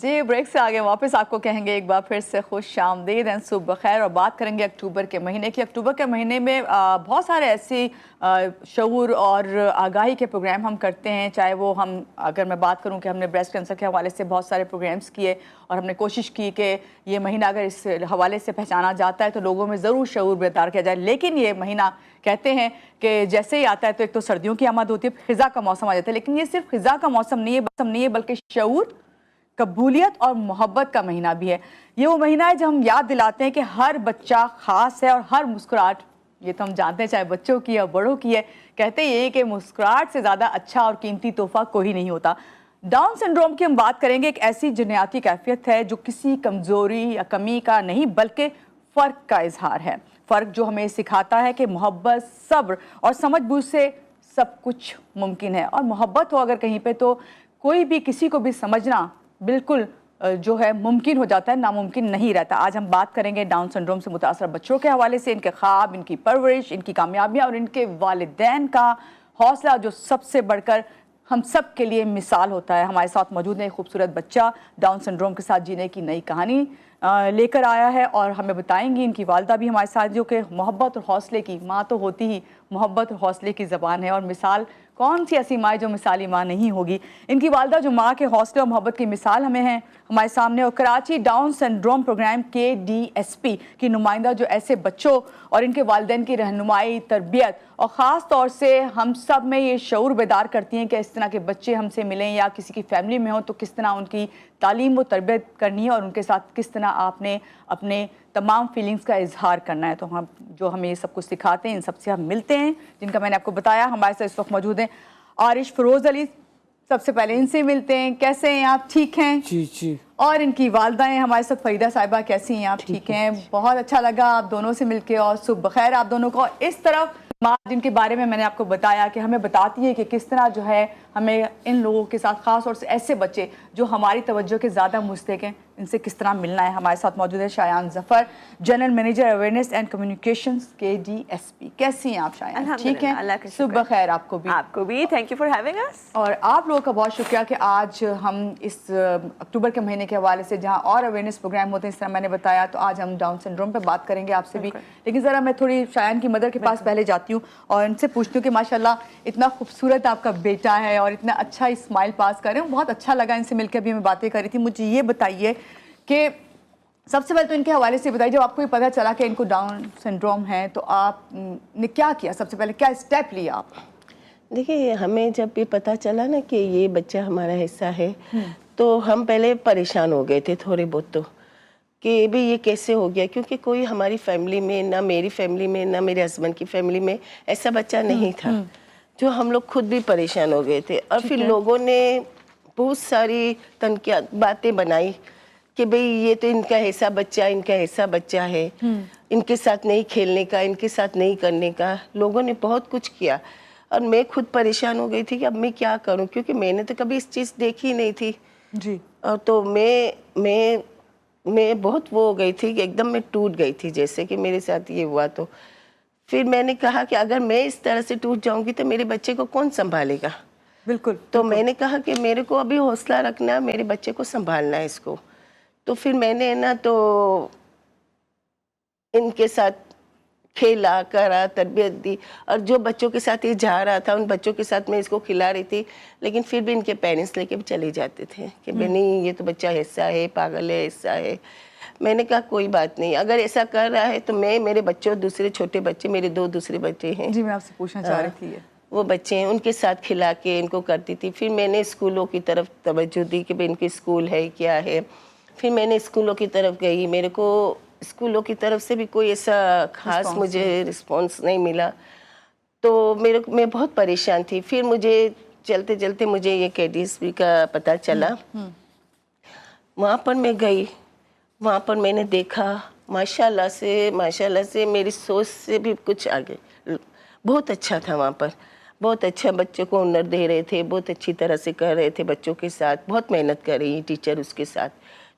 جی break سے آگے واپس آپ کو کہیں گے ایک بار پھر سے خوش آمدید اینڈ صبح بخیر، اور بات کریں گے اکتوبر کے مہینے کی۔ اکتوبر کے مہینے میں بہت سارے ایسی شعور اور آگاہی کے پروگرام ہم کرتے ہیں، چاہے وہ اگر میں بات کروں کہ ہم نے بریسٹ کینسر کے حوالے سے بہت سارے پروگرامز کیے، اور ہم نے کوشش کی کہ یہ مہینہ اگر اس حوالے سے پہچانا جاتا ہے تو لوگوں میں ضرور شعور بیدار کیا جائے۔ لیکن یہ مہینہ کہتے ہیں کہ جیسے ہی آتا ہے تو ایک تو سردیوں کی آمد ہوتی ہے، خزاں کا موسم آ جاتا ہے، لیکن یہ صرف خزاں کا موسم نہیں ہے بلکہ شعور، قبولیت اور محبت کا مہینہ بھی ہے۔ یہ وہ مہینہ ہے جب ہم یاد دلاتے ہیں کہ ہر بچہ خاص ہے، اور ہر مسکراہٹ، یہ تو ہم جانتے ہیں چاہے بچوں کی یا بڑوں کی ہے، کہتے یہ کہ مسکراہٹ سے زیادہ اچھا اور قیمتی تحفہ کوئی نہیں ہوتا۔ ڈاؤن سنڈروم کی ہم بات کریں گے، ایک ایسی جنیاتی کیفیت ہے جو کسی کمزوری یا کمی کا نہیں بلکہ فرق کا اظہار ہے۔ فرق جو ہمیں سکھاتا ہے کہ محبت، صبر اور سمجھ بوجھ سے سب کچھ ممکن ہے، اور محبت ہو اگر کہیں پہ تو کوئی بھی کسی کو بھی سمجھنا بالکل جو ہے ممکن ہو جاتا ہے، ناممکن نہیں رہتا۔ آج ہم بات کریں گے ڈاؤن سنڈروم سے متاثر بچوں کے حوالے سے، ان کے خواب، ان کی پرورش، ان کی کامیابیاں اور ان کے والدین کا حوصلہ جو سب سے بڑھ کر ہم سب کے لیے مثال ہوتا ہے۔ ہمارے ساتھ موجود ہے ایک خوبصورت بچہ ڈاؤن سنڈروم کے ساتھ جینے کی نئی کہانی لے کر آیا ہے، اور ہمیں بتائیں گی ان کی والدہ بھی ہمارے ساتھ، جو کہ محبت اور حوصلے کی ماں تو ہوتی ہی محبت اور حوصلے کی زبان ہے، اور مثال کون سی ایسی ماں جو مثالی ماں نہیں ہوگی۔ ان کی والدہ جو ماں کے حوصلے اور محبت کی مثال ہمیں ہیں ہمارے سامنے، اور Karachi down syndrome programme KDSP کی نمائندہ جو ایسے بچوں اور ان کے والدین کی رہنمائی، تربیت اور خاص طور سے ہم سب میں یہ شعور بیدار کرتی ہیں کہ اس طرح کے بچے ہم سے ملیں یا کسی کی فیملی میں ہوں تو کس طرح ان کی تعلیم و تربیت کرنی ہے، اور ان کے ساتھ کس طرح آپ نے اپنے تمام فیلنگز کا اظہار کرنا ہے۔ تو ہمیں یہ سب کچھ سکھاتے ہیں، ان سب سے ہم ملتے ہیں، جن کا میں نے آپ کو بتایا۔ ہمارے ساتھ اس وقت موجود ہیں عارش فروز علی، سب سے پہلے ان سے ملتے ہیں۔ کیسے ہیں آپ؟ ٹھیک ہیں؟ جی۔ اور ان کی والدہ ہیں ہمارے ساتھ فریدہ صاحبہ، کیسی ہیں آپ؟ ٹھیک ہیں؟ بہت اچھا لگا آپ دونوں سے مل کے، اور صبح بخیر آپ دونوں کو۔ اس طرف ماں جن کے بارے میں نے آپ کو بتایا کہ ہمیں بتاتی ہے کہ کس طرح جو ہے ہمیں ان لوگوں کے ساتھ، خاص طور سے ایسے بچے جو ہماری توجہ کے زیادہ مستحق ہیں، ان سے کس طرح ملنا ہے۔ ہمارے ساتھ موجود ہے Shayan Zafar, general manager awareness and communications KDSP۔ کیسی ہیں آپ شایان؟ ٹھیک ہیں؟ صبح بخیر آپ کو بھی۔ آپ کو بھی، تھینک یو فار ہیونگ اس۔ اور آپ لوگوں کا بہت شکریہ کہ آج ہم اس اکتوبر کے مہینے کے حوالے سے جہاں اور اویئرنیس پروگرام ہوتے ہیں، اس طرح میں نے بتایا، تو آج ہم ڈاؤن سنڈروم پہ بات کریں گے آپ سے بھی۔ لیکن ذرا میں تھوڑی شایان کی مدر کے پاس پہلے جاتی ہوں اور ان سے پوچھتی ہوں کہ ماشاءاللہ اتنا خوبصورت آپ کا بیٹا ہے اور اتنا اچھا اسمائل پاس کر رہے ہیں، بہت اچھا لگا ان سے مل کے، ابھی ہمیں باتیں کر رہی تھی۔ مجھے یہ بتائیے کہ سب سے پہلے تو ان کے حوالے سے بتائیے، جب آپ کو یہ پتہ چلا کہ ان کو ڈاؤن سنڈروم ہے تو آپ نے کیا کیا؟ سب سے پہلے کیا اسٹیپ لیا آپ؟ دیکھیے، ہمیں جب یہ پتہ چلا نا کہ یہ بچہ ہمارا حصہ ہے تو ہم پہلے پریشان ہو گئے تھے تھوڑے بہت، تو کہ بھی یہ کیسے ہو گیا، کیونکہ کوئی ہماری فیملی میں، نہ میری فیملی میں، نہ میرے ہسبینڈ کی فیملی میں ایسا بچہ نہیں تھا، جو ہم لوگ خود بھی پریشان ہو گئے تھے۔ اور پھر لوگوں نے بہت ساری تنقیات باتیں بنائی کہ بھئی یہ تو ان کا ایسا بچہ، ان کا ایسا بچہ ہے، ان کے ساتھ نہیں کھیلنے کا، ان کے ساتھ نہیں کرنے کا، لوگوں نے بہت کچھ کیا۔ اور میں خود پریشان ہو گئی تھی کہ اب میں کیا کروں، کیونکہ میں نے تو کبھی اس چیز دیکھی نہیں تھی۔ جی۔ اور تو میں بہت وہ ہو گئی تھی کہ ایک دم میں ٹوٹ گئی تھی، جیسے کہ میرے ساتھ یہ ہوا۔ تو پھر میں نے کہا کہ اگر میں اس طرح سے ٹوٹ جاؤں گی تو میرے بچے کو کون سنبھالے گا؟ بالکل۔ تو میں نے کہا کہ میرے کو ابھی حوصلہ رکھنا، میرے بچے کو سنبھالنا ہے اس کو۔ تو پھر میں نے تو ان کے ساتھ کھیلا کرا، تربیت دی، اور جو بچوں کے ساتھ یہ جا رہا تھا ان بچوں کے ساتھ میں اس کو کھلا رہی تھی، لیکن پھر بھی ان کے پیرنٹس لے کے چلے جاتے تھے کہ نہیں یہ تو بچہ ایسا ہے، پاگل ہے، ایسا ہے۔ میں نے کہا کوئی بات نہیں، اگر ایسا کر رہا ہے تو میں، میرے بچوں، دوسرے چھوٹے بچے، میرے 2 دوسرے بچے ہیں، جی میں آپ سے پوچھنا چاہ رہی تھی وہ بچے ہیں، ان کے ساتھ کھلا کے ان کو کرتی تھی۔ پھر میں نے اسکولوں کی طرف توجہ دی کہ ان کے اسکول ہے کیا ہے، پھر میں نے اسکولوں کی طرف گئی، میرے کو اسکولوں کی طرف سے بھی کوئی ایسا خاص مجھے رسپانس نہیں ملا، تو میں بہت پریشان تھی۔ پھر مجھے چلتے چلتے مجھے یہ KDSP کا پتہ چلا، وہاں پر میں گئی، وہاں پر میں نے دیکھا ماشاءاللہ سے میری سوچ سے بھی کچھ آگے، بہت اچھا تھا وہاں پر، بہت اچھا بچوں کو ہنر دے رہے تھے، بہت اچھی طرح سے کر رہے تھے بچوں کے ساتھ، بہت محنت کر رہی ٹیچر اس کے ساتھ۔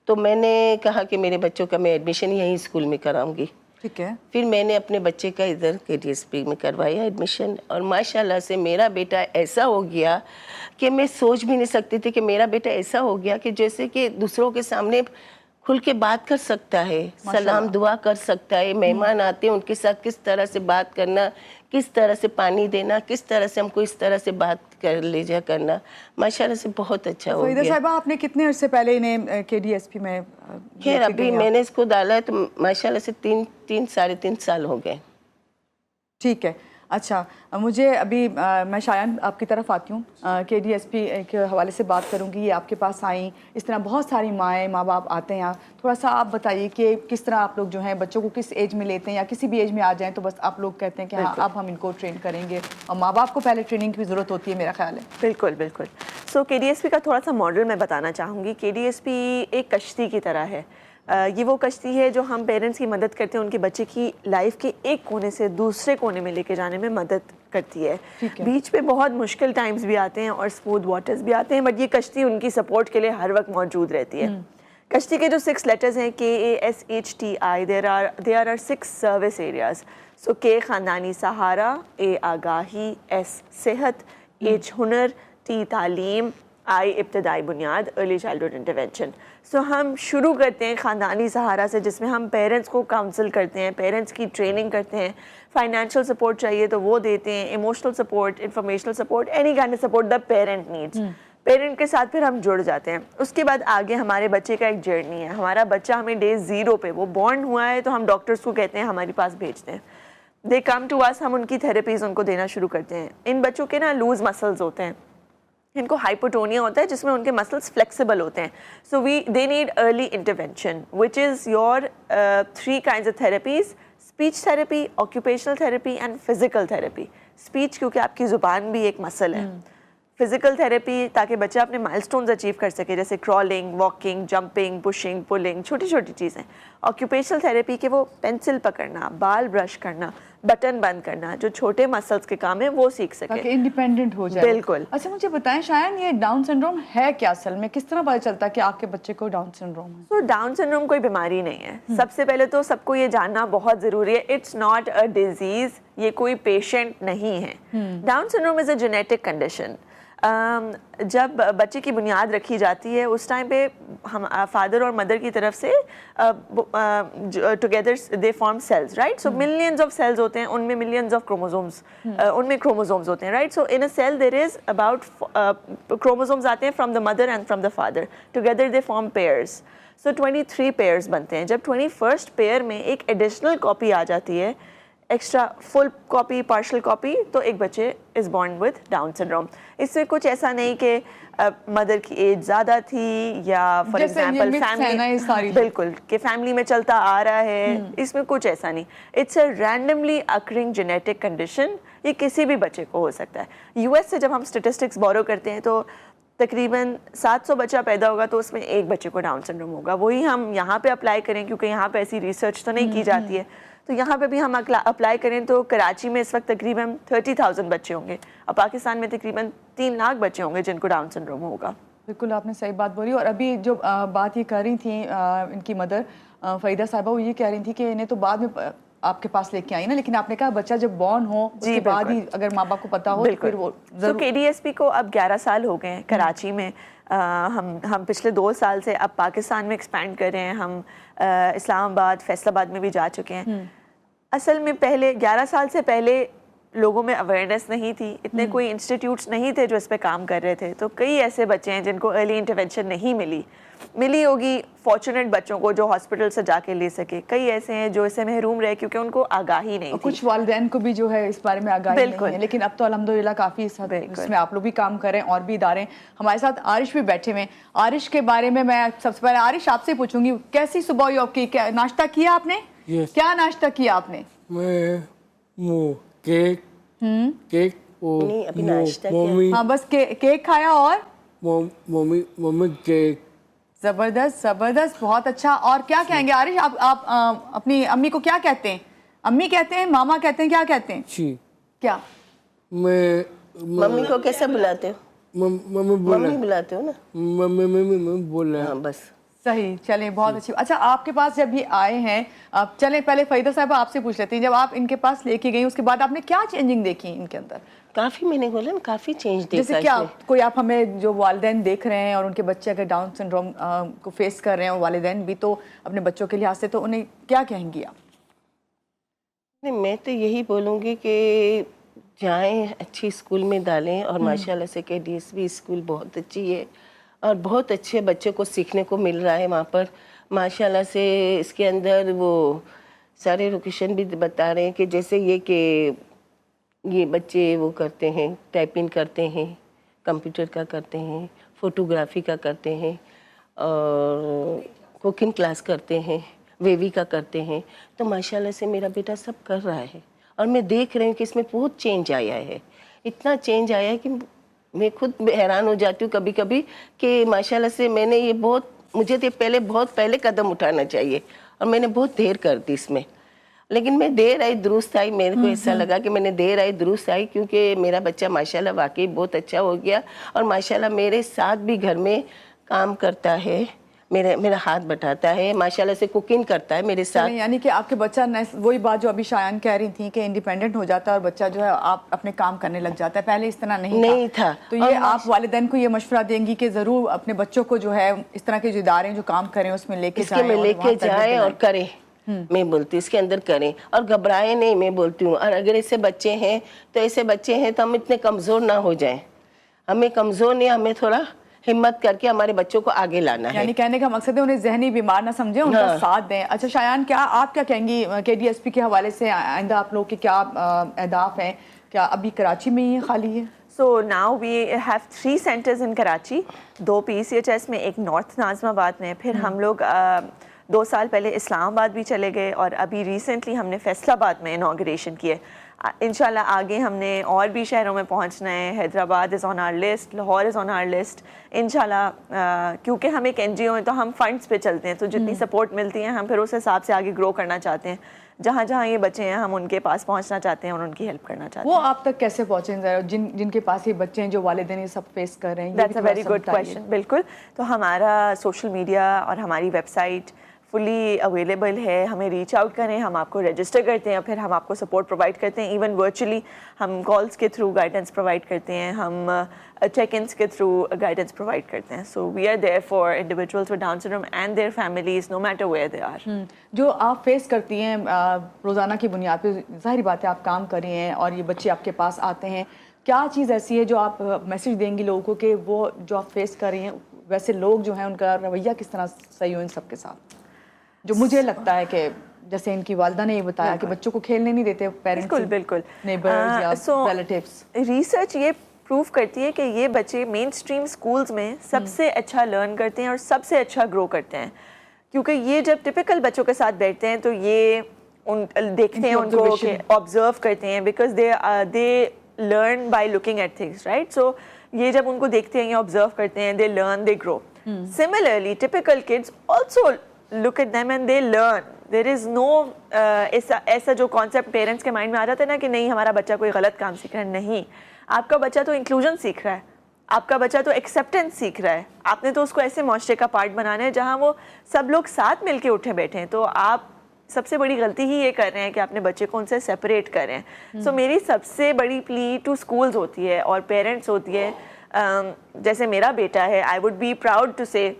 تو میں نے کہا کہ میرے بچوں کا میں ایڈمیشن یہیں اسکول میں کراؤں گی، ٹھیک ہے. پھر میں نے اپنے بچے کا ادھر KDSP میں کروایا ایڈمیشن, اور ماشاءاللہ سے میرا بیٹا ایسا ہو گیا کہ میں سوچ بھی نہیں سکتی تھی کہ میرا بیٹا ایسا ہو گیا کہ جیسے کہ دوسروں کے سامنے کھل کے بات کر سکتا ہے, سلام دعا کر سکتا ہے, مہمان آتے ہیں ان کے ساتھ کس طرح سے بات کرنا, کس طرح سے پانی دینا, کس طرح سے ہم کو اس طرح سے بات کر لے جا کرنا, ماشاءاللہ سے بہت اچھا ہو فریدہ گیا. صاحبہ آپ نے کتنے عرصے پہلے انہیں KDSP میں خیر ابھی میں نے اس کو ڈالا ہے تو ماشاءاللہ سے 3.5 سال ہو گئے. ٹھیک ہے. اچھا, مجھے ابھی میں شایان آپ کی طرف آتی ہوں. KDSP کے حوالے سے بات کروں گی, یہ آپ کے پاس آئیں, اس طرح بہت ساری مائیں ماں باپ آتے ہیں. تھوڑا سا آپ بتائیے کہ کس طرح آپ لوگ جو ہیں بچوں کو کس ایج میں لیتے ہیں, یا کسی بھی ایج میں آ جائیں تو بس آپ لوگ کہتے ہیں کہ ہاں اب ہم ان کو ٹرین کریں گے, اور ماں باپ کو پہلے ٹریننگ کی ضرورت ہوتی ہے میرا خیال ہے. بالکل بالکل. سو KDSP کا تھوڑا سا ماڈل میں بتانا چاہوں گی. KDSP ایک کشتی کی طرح ہے. یہ وہ کشتی ہے جو ہم پیرنٹس کی مدد کرتے ہیں ان کے بچے کی لائف کے ایک کونے سے دوسرے کونے میں لے کے جانے میں مدد کرتی ہے. بیچ پہ بہت مشکل ٹائمز بھی آتے ہیں اور اسموتھ واٹرز بھی آتے ہیں, بٹ یہ کشتی ان کی سپورٹ کے لیے ہر وقت موجود رہتی ہے. کشتی کے جو 6 لیٹرز ہیں KASHTI, there are 6 service areas. So K خاندانی سہارا, A آگاہی, S صحت, H ہنر, T تعلیم, I ابتدائی بنیاد, ارلی چائلڈہڈ انٹرونشن. سو ہم شروع کرتے ہیں خاندانی سہارا سے, جس میں ہم پیرنٹس کو کاؤنسل کرتے ہیں, پیرنٹس کی ٹریننگ کرتے ہیں, فائنینشیل سپورٹ چاہیے تو وہ دیتے ہیں, emotional support, informational support, any kind of support the parent needs. Parent کے ساتھ پھر ہم جڑ جاتے ہیں. اس کے بعد آگے ہمارے بچے کا ایک جرنی ہے. ہمارا بچہ ہمیں ڈے 0 پہ وہ بورن ہوا ہے تو ہم ڈاکٹرس کو کہتے ہیں ہمارے پاس بھیجتے ہیں. دے کم ٹو اس, ہم ان کی تھراپیز ان کو دینا شروع کرتے ہیں. ان بچوں کے نا لوز مسلز ہوتے ہیں, ان کو ہائپوٹونیا ہوتا ہے جس میں ان کے مسلس فلیکسیبل ہوتے ہیں. So they need early intervention which is your 3 kinds of therapies, speech therapy, occupational therapy and physical therapy. Speech کیونکہ آپ کی زبان بھی ایک مسل ہے. فزیکل تھراپی تاکہ بچہ اپنے مائل سٹونز اچیو کر سکے, جیسے crawling, walking, jumping, pushing, polling, چھوٹی چھوٹی چیزیں. آکوپیشنل تھراپی کہ وہ پینسل پکڑنا, بال برش کرنا, بٹن بند کرنا, جو چھوٹے مسلس کے کام ہیں وہ سیکھ سکے تاکہ انڈیپینڈنٹ ہو جائے. بالکل. اچھا مجھے بتائیں شایان, یہ ڈاؤن سنڈروم ہے کیا اصل میں, کس طرح پتہ چلتا ہے کہ آپ کے بچے کو ڈاؤن سنڈروم ہے؟ تو ڈاؤن سنڈروم کوئی بیماری نہیں ہے. سب سے پہلے تو سب کو یہ جاننا بہت ضروری ہے, اٹس ناٹ اے ڈیزیز, یہ کوئی پیشنٹ نہیں ہے. Down syndrome is a genetic condition. جب بچے کی بنیاد رکھی جاتی ہے اس ٹائم پہ ہم فادر اور مدر کی طرف سے together they form cells, right. So millions of cells ہوتے ہیں, ان میں ملینز آف کروموزومز, ان میں کروموزومز ہوتے ہیں, right. So in a cell there is about chromosomes آتے ہیں from the mother and from the father, together they form pairs. So 23 pairs بنتے ہیں. جب 21st پیئر میں ایک ایڈیشنل کاپی آ جاتی ہے, extra full copy, partial copy, تو ایک بچے is born with Down syndrome. اس میں کچھ ایسا نہیں کہ مدر کی ایج زیادہ تھی یا فار ایگزامپل فیملی, بالکل کہ فیملی میں چلتا آ رہا ہے, اس میں کچھ ایسا نہیں. It's a randomly occurring genetic condition. یہ کسی بھی بچے کو ہو سکتا ہے. US سے جب ہم اسٹیٹسٹکس بورو کرتے ہیں تو تقریباً 700 بچہ پیدا ہوگا تو اس میں ایک بچے کو ڈاؤن سنڈروم ہوگا. وہی ہم یہاں پہ اپلائی کریں, کیونکہ یہاں پہ ایسی ریسرچ تو نہیں کی جاتی ہے, تو یہاں پہ بھی ہم اپلائی کریں تو کراچی میں اس وقت تقریباً 30,000 بچے ہوں گے, اور پاکستان میں تقریباً 3 لاکھ بچے ہوں گے جن کو ڈاؤن سنڈروم ہوگا. بالکل آپ نے صحیح بات بولی. اور ابھی جو بات یہ کر رہی تھیں ان کی مدر فریدہ صاحبہ, وہ یہ کہہ رہی تھی کہ انہیں تو بعد میں آپ کے پاس لے کے آئی نا, لیکن آپ نے کہا بچہ جب بورن ہو اس کے بعد ہی اگر ماں باپ کو پتا ہو تو پھر وہ ضرور. KDSP کو اب 11 سال ہو گئے ہیں کراچی میں. ہم پچھلے 2 سال سے اب پاکستان میں ایکسپینڈ کر رہے ہیں. ہم اسلام آباد, فیصل آباد میں بھی جا چکے ہیں. اصل میں پہلے 11 سال سے پہلے لوگوں میں اویئرنیس نہیں تھی, اتنے کوئی انسٹیٹیوٹس نہیں تھے جو اس پہ کام کر رہے تھے. تو کئی ایسے بچے ہیں جن کو ارلی انٹرونشن نہیں ملی ہوگی, فارچونیٹ بچوں کو جو ہاسپٹل سے جا کے لے سکے. کئی ایسے ہیں جو اسے محروم رہے کیونکہ ان کو آگاہی نہیں تھی. کچھ والدین کو بھی جو ہے اس بارے میں آگاہی نہیں ہے, لیکن اب تو الحمدللہ کافی اس میں آپ لوگ بھی کام کر رہے ہیں اور بھی ادارے. ہمارے ساتھ عارش بھی بیٹھے ہوئے ہیں. عارش کے بارے میں سب سے پہلے عارش آپ سے پوچھوں گی, کیسی صبح ہوئی آپ کی, ناشتہ کیا آپ نے؟ کیا ناشتہ کیا آپ نے؟ میں کیک ہاں بس کیک کھایا اور ممی کیک. زبردست زبردست, بہت اچھا. اور کیا کہیں گے عارش آپ اپنی امی کو کیا کہتے ہیں؟ امی کہتے ہیں, ماما کہتے ہیں, کیا کہتے ہیں؟ جی کیا میں ممی کو کیسے بلاتے ہو؟ ممی ممی بلاتے ہو نا؟ ممی بولا. ہاں بس صحیح, چلیں بہت اچھی. اچھا, آپ کے پاس جب یہ آئے ہیں, آپ چلیں پہلے فریدہ صاحبہ آپ سے پوچھ لیتے ہیں, جب آپ ان کے پاس لے کے گئی اس کے بعد آپ نے کیا چینجنگ دیکھی ان کے اندر؟ کافی, میں نے بولا نا کافی چینج دیکھا. جیسے کیا کوئی آپ ہمیں جو والدین دیکھ رہے ہیں اور ان کے بچے اگر ڈاؤن سنڈروم کو فیس کر رہے ہیں, اور والدین بھی تو اپنے بچوں کے لحاظ سے, تو انہیں کیا کہیں گی آپ؟ میں تو یہی بولوں گی کہ جائیں, اچھی اسکول میں ڈالیں, اور ماشاءاللہ سے KDSP اسکول بہت اچھی ہے اور بہت اچھے بچوں کو سیکھنے کو مل رہا ہے وہاں پر ماشاءاللہ سے. اس کے اندر وہ سارے لوکیشن بھی بتا رہے ہیں کہ جیسے یہ کہ یہ بچے وہ کرتے ہیں, ٹائپنگ کرتے ہیں, کمپیوٹر کا کرتے ہیں, فوٹوگرافی کا کرتے ہیں, اور کوکنگ کلاس کرتے ہیں, ویوی کا کرتے ہیں. تو ماشاءاللہ سے میرا بیٹا سب کر رہا ہے, اور میں دیکھ رہی ہوں کہ اس میں بہت چینج آیا ہے. اتنا چینج آیا ہے کہ میں خود حیران ہو جاتی ہوں کبھی کبھی کہ ماشاءاللہ سے میں نے یہ مجھے تو پہلے بہت پہلے قدم اٹھانا چاہیے, اور میں نے بہت دیر کر دی اس میں, لیکن میں دیر آئی درست آئی. میرے کو ایسا لگا کہ میں نے دیر آئی درست آئی, کیونکہ میرا بچہ ماشاءاللہ واقعی بہت اچھا ہو گیا, اور ماشاءاللہ میرے ساتھ بھی گھر میں کام کرتا ہے, میرا ہاتھ بٹاتا ہے, ماشاءاللہ سے کوکنگ کرتا ہے میرے ساتھ. یعنی کہ آپ کے بچہ وہی بات جو ابھی شایان کہہ رہی تھی کہ انڈیپینڈنٹ ہو جاتا ہے اور بچہ جو ہے آپ اپنے کام کرنے لگ جاتا ہے, پہلے اس طرح نہیں تھا. تو یہ آپ والدین کو یہ مشورہ دیں گی کہ ضرور اپنے بچوں کو جو ہے اس طرح کے جو ادارے جو کام کریں اس میں لے کے جائیں اور کریں. میں بولتی ہوں اس کے اندر کریں اور گھبرائیں نہیں, میں بولتی ہوں. اور اگر ایسے بچے ہیں تو ایسے بچے ہیں تو ہم اتنے کمزور نہ ہو جائیں, ہمیں کمزور نہیں, ہمیں تھوڑا ہمت کر کے ہمارے بچوں کو آگے لانا ہے. یعنی کہنے کا مقصد ہے انہیں ذہنی بیمار نہ سمجھیں, ان کا ساتھ دیں. اچھا شایان, کیا آپ کیا کہیں گی KDSP کے حوالے سے, آئندہ آپ لوگ کے کیا اہداف ہیں؟ کیا ابھی کراچی میں ہی خالی ہے؟ So now we have 3 centers in Karachi, 2 PCHS میں, ایک نارتھ ناظم آباد میں, پھر ہم لوگ 2 سال پہلے اسلام آباد بھی چلے گئے, اور ابھی ریسنٹلی ہم نے فیصل آباد میں انوگریشن کیے. انشاءاللہ آگے ہم نے اور بھی شہروں میں پہنچنا ہے. Hyderabad is on our list, Lahore is on our list انشاءاللہ. کیونکہ ہم ایک NGO ہیں تو ہم فنڈس پہ چلتے ہیں, تو جتنی سپورٹ ملتی ہے ہم پھر اس حساب سے آگے گرو کرنا چاہتے ہیں. جہاں جہاں یہ بچے ہیں ہم ان کے پاس پہنچنا چاہتے ہیں اور ان کی ہیلپ کرنا چاہتے ہیں. وہ آپ تک کیسے پہنچیں ذرا, جن کے پاس یہ بچے ہیں جو والدین یہ سب فیس کر رہے ہیں؟ That's a very good question. بالکل, تو ہمارا سوشل میڈیا اور ہماری ویب سائٹ فلی اویلیبل ہے. ہمیں ریچ آؤٹ کریں, ہم آپ کو رجسٹر کرتے ہیں, پھر ہم آپ کو سپورٹ پرووائڈ کرتے ہیں. ایون ورچولی ہم کالس کے تھرو گائیڈنس پرووائڈ کرتے ہیں, ہم چیک انس کے تھرو گائیڈنس پرووائڈ کرتے ہیں. So we are there for individuals with Down syndrome and their families no matter where they are. جو آپ فیس کرتی ہیں روزانہ کی بنیاد پہ, ظاہری بات ہے آپ کام کر رہی ہیں اور یہ بچے آپ کے پاس آتے ہیں, کیا چیز ایسی ہے جو آپ میسج دیں گی لوگوں کو کہ وہ جو آپ فیس کر رہی ہیں, ویسے لوگ جو ہیں ان کا رویہ کس طرح صحیح ہو ان سب کے ساتھ؟ جو مجھے لگتا ہے کہ جیسے ان کی والدہ نے یہ بتایا کہ بچوں کو کھیلنے نہیں دیتے پیرنٹس, بالکل نیبرز یا ریلیٹیوز. ریسرچ یہ پروو کرتی ہے کہ یہ بچے مین اسٹریم اسکولز میں سب سے اچھا لرن کرتے ہیں اور سب سے اچھا گرو کرتے ہیں, کیونکہ یہ جب ٹپیکل بچوں کے ساتھ بیٹھتے ہیں تو یہ دیکھتے ہیں ان کو, آبزرو کرتے ہیں, because they learn by looking at things, right. So یہ جب ان کو دیکھتے ہیں یا آبزرو کرتے ہیں, they learn, they grow. Similarly typical kids also look at them and they learn. There is no ایسا جو کانسیپٹ پیرنٹس کے مائنڈ میں آ جاتا ہے نا کہ نہیں ہمارا بچہ کوئی غلط کام سیکھ رہا ہے. نہیں, آپ کا بچہ تو انکلوژن سیکھ رہا ہے, آپ کا بچہ تو ایکسیپٹینس سیکھ رہا ہے. آپ نے تو اس کو ایسے معاشرے کا پارٹ بنانا ہے جہاں وہ سب لوگ ساتھ مل کے اٹھے بیٹھے ہیں. تو آپ سب سے بڑی غلطی ہی یہ کر رہے ہیں کہ اپنے بچے کو ان سے سیپریٹ کر رہے ہیں. سو میری سب سے بڑی پلی ٹو اسکولز ہوتی ہے اور پیرنٹس ہوتی ہے. جیسے میرا بیٹا ہے, I would be proud to say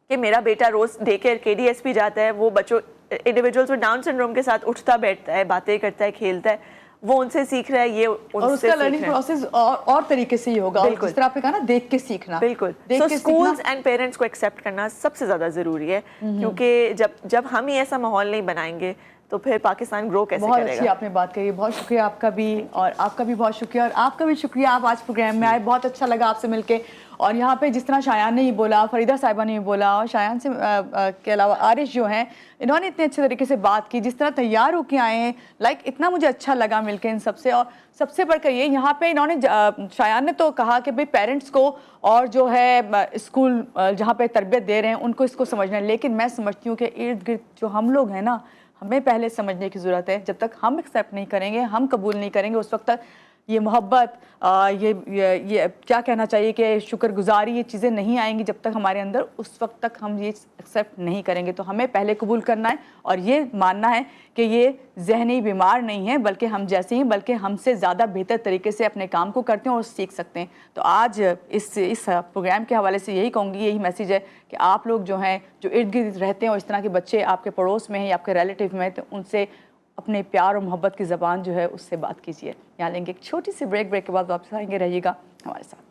کہ میرا بیٹا روز ڈے کیئر KDSP جاتا ہے, وہ بچوں انڈیویجولس ود ڈاؤن سنڈروم کے ساتھ اٹھتا بیٹھتا ہے, باتیں کرتا ہے, کھیلتا ہے, وہ ان سے سیکھ رہا ہے, یہ اور اس کا لرننگ پروسیس اور طریقے سے ہی ہوگا, جس طرح آپ نے کہا نا دیکھ کے سیکھنا. بالکل. سو اسکولز اینڈ پیرنٹس کو ایکسیپٹ کرنا سب سے زیادہ ضروری ہے, کیونکہ جب ہم ہی ایسا ماحول نہیں بنائیں گے تو پھر پاکستان گرو کیسے کرے گا. بہت اچھی آپ نے بات کہی, بہت شکریہ آپ کا بھی, اور آپ کا بھی بہت شکریہ, اور آپ کا بھی شکریہ, آپ آج پروگرام میں آئے, بہت اچھا لگا آپ سے مل کے. اور یہاں پہ جس طرح شایان نے ہی بولا, فریدہ صاحبہ نے ہی بولا, اور شایان سے کے علاوہ عارش جو ہیں, انہوں نے اتنے اچھے طریقے سے بات کی, جس طرح تیار ہو کے آئے ہیں, اتنا مجھے اچھا لگا مل کے ان سب سے. اور سب سے بڑھ کر یہ یہاں پہ انہوں نے, شایان نے تو کہا کہ بھئی پیرنٹس کو اور جو ہے اسکول جہاں پہ تربیت دے رہے ہیں ان کو اس کو سمجھنا ہے, لیکن میں سمجھتی ہوں کہ ارد گرد جو ہم لوگ ہیں نا, ہمیں پہلے سمجھنے کی ضرورت ہے. جب تک ہم ایکسیپٹ نہیں کریں گے, ہم قبول نہیں کریں گے, اس وقت تک یہ محبت یہ کیا کہنا چاہیے کہ شکر گزاری، یہ چیزیں نہیں آئیں گی جب تک ہمارے اندر، اس وقت تک ہم یہ ایکسیپٹ نہیں کریں گے. تو ہمیں پہلے قبول کرنا ہے اور یہ ماننا ہے کہ یہ ذہنی بیمار نہیں ہے بلکہ ہم جیسے ہیں، بلکہ ہم سے زیادہ بہتر طریقے سے اپنے کام کو کرتے ہیں اور سیکھ سکتے ہیں. تو آج اس پروگرام کے حوالے سے یہی کہوں گی، یہی میسیج ہے کہ آپ لوگ جو ہیں، جو ارد گرد رہتے ہیں اور اس طرح کے بچے آپ کے پڑوس میں ہیں یا آپ کے ریلیٹیو میں ہیں، تو ان سے اپنے پیار اور محبت کی زبان جو ہے اس سے بات کیجیے. یہاں لیں گے ایک چھوٹی سی بریک کے بعد واپس آئیں گے. رہیے گا ہمارے ساتھ.